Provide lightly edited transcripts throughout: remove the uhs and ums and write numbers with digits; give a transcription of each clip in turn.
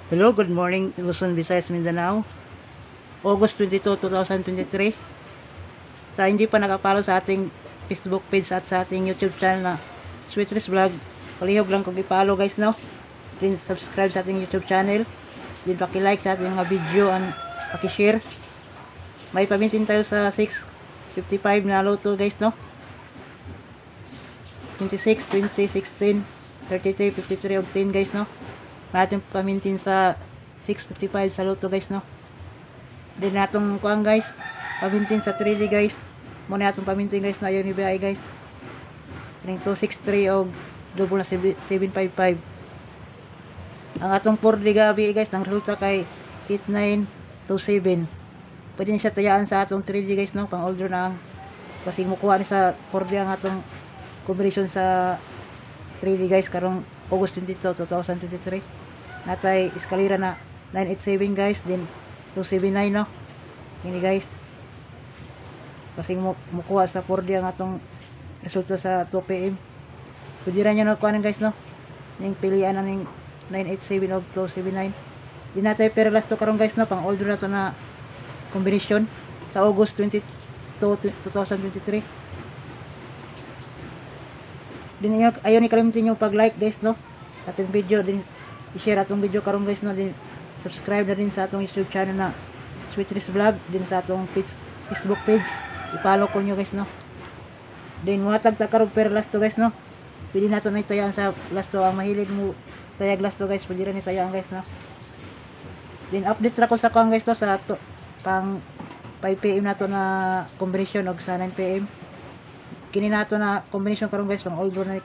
Hello, good morning, Luzon, Visayas, Mindanao. August 22, 2023. Sa hindi pa nakapalo sa ating Facebook page at sa ating YouTube channel na Sweetress Vlog, palihog lang kung ipalo guys, no? Then subscribe sa ating YouTube channel. Then paki-like sa ating mga video and paki-share. May pamintin tayo sa 655 na loto guys, no? 26, 20, 16, 33, 53 of 10 guys, no? Natin pamintin sa 655 sa loto guys, no? Din natong kuang guys, pamintin sa 3D guys. Muna natong pamintin guys na yun ibigay guys. Ning 263 og double na 755. Ang atong 4D gabi guys, nang resulta kay 8927. Pwede ni siya tayaan sa atong 3D guys, no? Pang order na ang kasi mukuha ni sa 4D ang atong combination sa 3D guys karong August 22, 2023. Natay eskalera na 987 guys, then 279 no. Ini guys. Kasi mukuha sa 4D ang atong resulta sa 2 PM. Pwede ra nyo na kuhanin guys no. Ning pilian na ning 987 o 279. Di natay pero last to karon guys no, pang order na to na combination sa August 22, 2023. Din ayo ni kalimutan yung pag-like guys no. Atong video din i-share atong video karon guys no, din subscribe na din sa atong YouTube channel na Sweetress Vlog, din sa atong Facebook page. I-follow ko nyo guys no. Din muhatag ta karon per last to guys no. Pili nato na itayaan sa last to, ang mahilig mo tayag last to guys, pwede rin itayaan guys no. Din update ra ko sa kuan guys to sa to, pang 5 PM nato na combination og sa 9 PM. Kini nato na combination karon guys, pang old na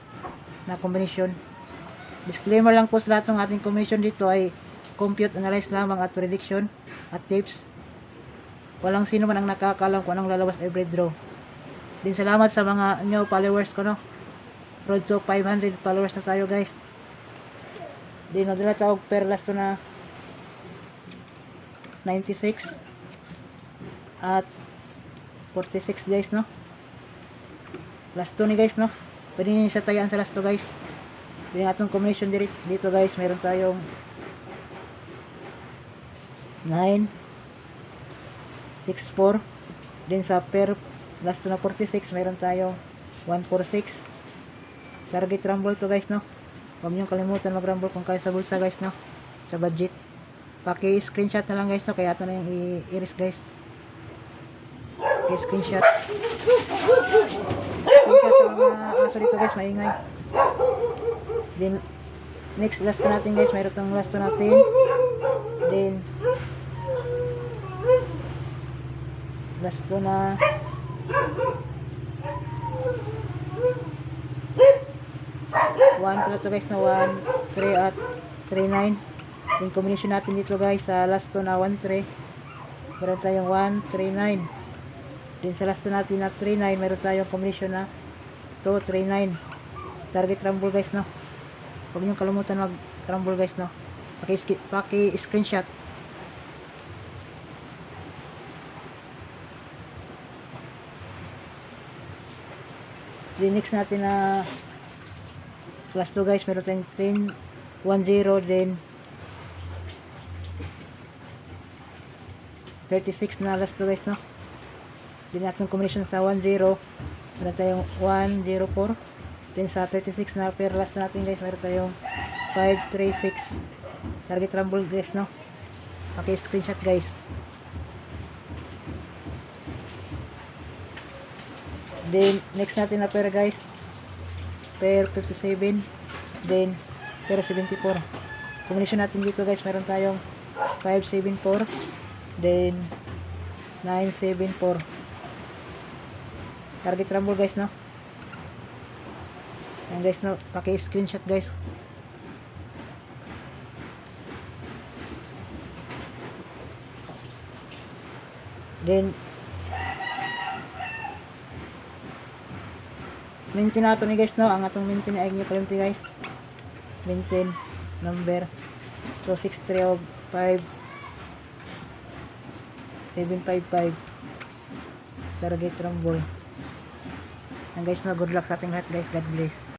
combination. Disclaimer lang po sa lahat ng ating combination dito ay compute, analyze lamang at prediction at tips. Walang sino man ang nakakaalam kung anong lalabas every draw. Din salamat sa mga new followers ko no. Road to 500 followers na tayo guys. Din nagdala tayo per last to na 96 at 46 guys no. Last to ni guys no. Pwede nyo siya tayaan sa last to guys. Din atong combination dito guys, meron tayong 9 6-4. Din sa per last to na 46 meron tayong 146. Target rumble to guys no. Huwag nyo kalimutan mag rumble kung kaya sa bulsa guys no, sa budget. Paki screenshot na lang guys no, kaya ito na yung i-iris guys. Screenshot sa mga aso dito guys, maingay. Then next last to natin guys, mayroon tong last to natin. Then last to na 1 pala to guys na 1, 3 at 3, 9. Then combination natin dito guys sa last to na 1, 3. Meron tayong 1, 3, 9. Then sa last to natin na 3, 9, meron tayong combination na 2, 3, 9. Target rumble guys no. Huwag nyo kalimutan mag rumble guys no. Paki screenshot. Then next natin na last 2 guys, meron tayong 10, 1, 0, then 36 na last 2 guys no. Then natin combination sa 1, 0, meron tayong 1, 0, 4. Then sa 36 na per last natin guys, meron tayong 5, 3, 6. Target rumble guys no. Okay, screenshot guys. Then next natin na per guys, per 57, then per 74. Combination natin dito guys, meron tayong 5, 7, 4, then 9, 7, 4. Target rumble guys no. Ayan guys no, paki screenshot guys. Then maintain nato ni guys no, ang atong maintain ay nyo kalimti guys. Maintain number 263 of 5 755. Target rumble. And guys no, good luck sa ating lahat guys. God bless.